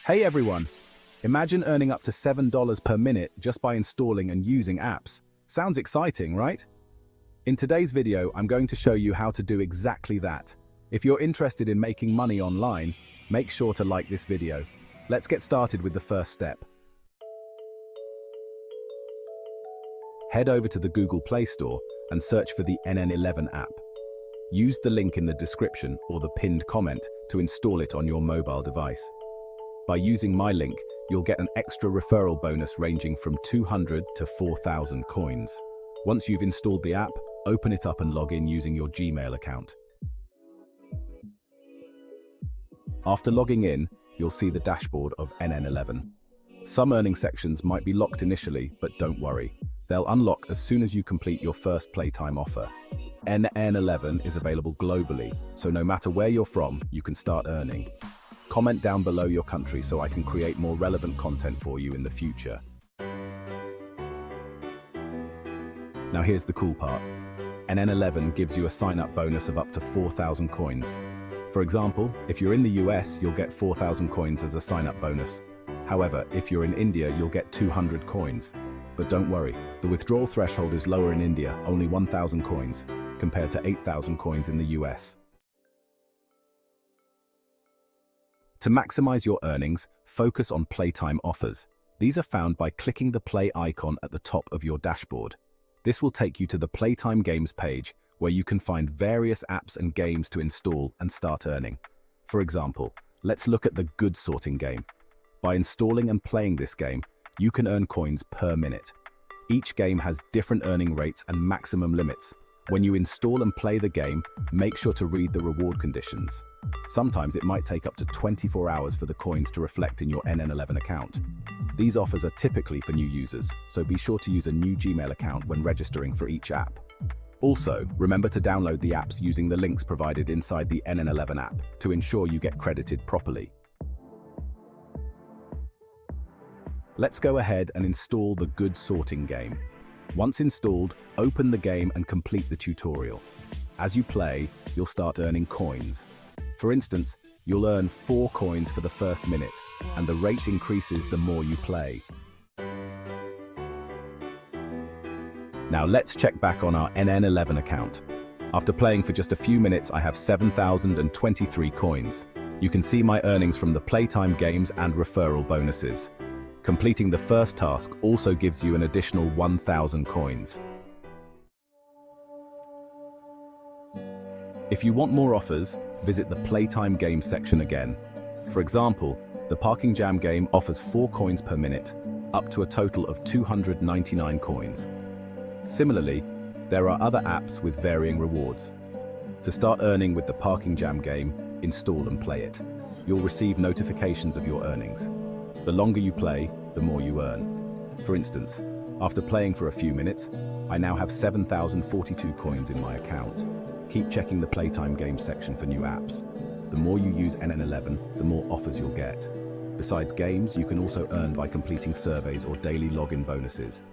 Hey everyone! Imagine earning up to $7 per minute just by installing and using apps. Sounds exciting, right? In today's video, I'm going to show you how to do exactly that. If you're interested in making money online, make sure to like this video. Let's get started with the first step. Head over to the Google Play Store and search for the NN11 app. Use the link in the description or the pinned comment to install it on your mobile device. By using my link, you'll get an extra referral bonus ranging from 200 to 4,000 coins. Once you've installed the app, open it up and log in using your Gmail account. After logging in, you'll see the dashboard of NN11. Some earning sections might be locked initially, but don't worry. They'll unlock as soon as you complete your first playtime offer. NN11 is available globally, so no matter where you're from, you can start earning. Comment down below your country so I can create more relevant content for you in the future. Now here's the cool part. NN11 gives you a sign-up bonus of up to 4,000 coins. For example, if you're in the US, you'll get 4,000 coins as a sign-up bonus. However, if you're in India, you'll get 200 coins. But don't worry, the withdrawal threshold is lower in India, only 1,000 coins, compared to 8,000 coins in the US. To maximize your earnings, focus on playtime offers. These are found by clicking the play icon at the top of your dashboard. This will take you to the Playtime Games page, where you can find various apps and games to install and start earning. For example, let's look at the Good Sorting game. By installing and playing this game, you can earn coins per minute. Each game has different earning rates and maximum limits. When you install and play the game, make sure to read the reward conditions. Sometimes it might take up to 24 hours for the coins to reflect in your NN11 account. These offers are typically for new users, so be sure to use a new Gmail account when registering for each app. Also, remember to download the apps using the links provided inside the NN11 app to ensure you get credited properly. Let's go ahead and install the Good Sorting game. Once installed, open the game and complete the tutorial. As you play, you'll start earning coins. For instance, you'll earn 4 coins for the first minute, and the rate increases the more you play. Now let's check back on our NN11 account. After playing for just a few minutes, I have 7,023 coins. You can see my earnings from the playtime games and referral bonuses. Completing the first task also gives you an additional 1,000 coins. If you want more offers, visit the Playtime Games section again. For example, the Parking Jam game offers 4 coins per minute, up to a total of 299 coins. Similarly, there are other apps with varying rewards. To start earning with the Parking Jam game, install and play it. You'll receive notifications of your earnings. The longer you play, the more you earn. For instance, after playing for a few minutes, I now have 7,042 coins in my account. Keep checking the Playtime Games section for new apps. The more you use NN11, the more offers you'll get. Besides games, you can also earn by completing surveys or daily login bonuses.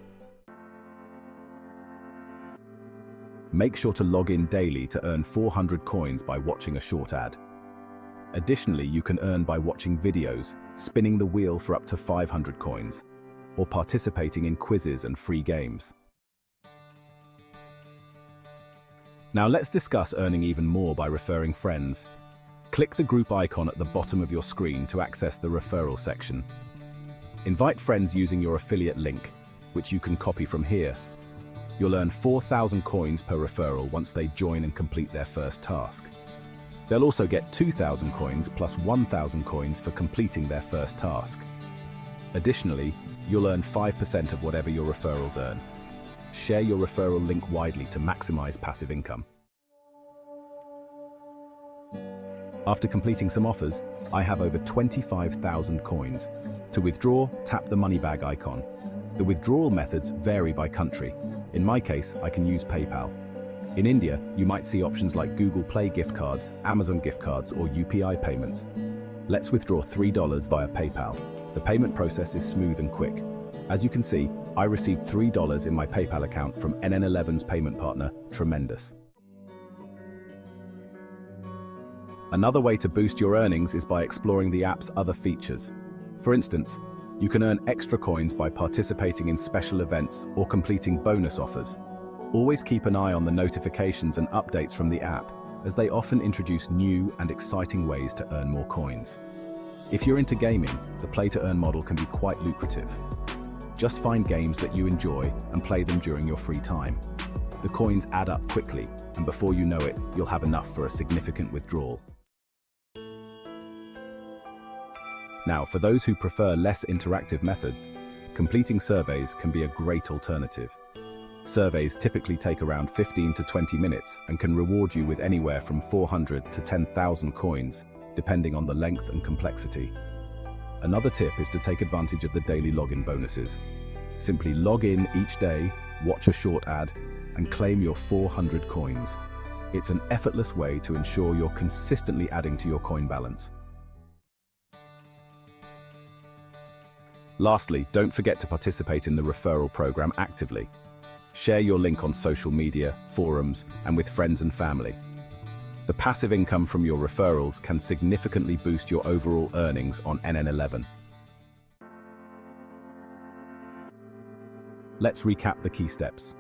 Make sure to log in daily to earn 400 coins by watching a short ad. Additionally, you can earn by watching videos, spinning the wheel for up to 500 coins, or participating in quizzes and free games. Now let's discuss earning even more by referring friends. Click the group icon at the bottom of your screen to access the referral section. Invite friends using your affiliate link, which you can copy from here. You'll earn 4,000 coins per referral once they join and complete their first task. They'll also get 2,000 coins plus 1,000 coins for completing their first task. Additionally, you'll earn 5% of whatever your referrals earn. Share your referral link widely to maximize passive income. After completing some offers, I have over 25,000 coins. To withdraw, tap the money bag icon. The withdrawal methods vary by country. In my case, I can use PayPal. In India, you might see options like Google Play gift cards, Amazon gift cards, or UPI payments. Let's withdraw $3 via PayPal. The payment process is smooth and quick. As you can see, I received $3 in my PayPal account from NN11's payment partner, Tremendous. Another way to boost your earnings is by exploring the app's other features. For instance, you can earn extra coins by participating in special events or completing bonus offers. Always keep an eye on the notifications and updates from the app, as they often introduce new and exciting ways to earn more coins. If you're into gaming, the play-to-earn model can be quite lucrative. Just find games that you enjoy and play them during your free time. The coins add up quickly, and before you know it, you'll have enough for a significant withdrawal. Now, for those who prefer less interactive methods, completing surveys can be a great alternative. Surveys typically take around 15 to 20 minutes and can reward you with anywhere from 400 to 10,000 coins, depending on the length and complexity. Another tip is to take advantage of the daily login bonuses. Simply log in each day, watch a short ad, and claim your 400 coins. It's an effortless way to ensure you're consistently adding to your coin balance. Lastly, don't forget to participate in the referral program actively. Share your link on social media, forums, and with friends and family. The passive income from your referrals can significantly boost your overall earnings on NN11. Let's recap the key steps.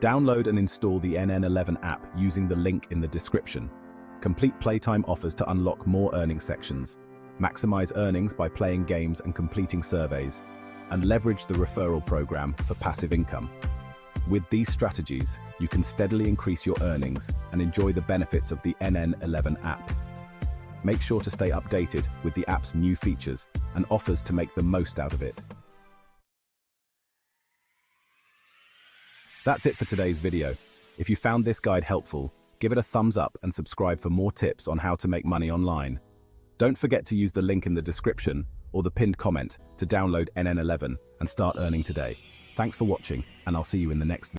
Download and install the NN11 app using the link in the description. Complete playtime offers to unlock more earning sections. Maximize earnings by playing games and completing surveys, and leverage the referral program for passive income. With these strategies, you can steadily increase your earnings and enjoy the benefits of the NN11 app. Make sure to stay updated with the app's new features and offers to make the most out of it. That's it for today's video. If you found this guide helpful, give it a thumbs up and subscribe for more tips on how to make money online. Don't forget to use the link in the description or the pinned comment to download NN11 and start earning today. Thanks for watching, and I'll see you in the next video.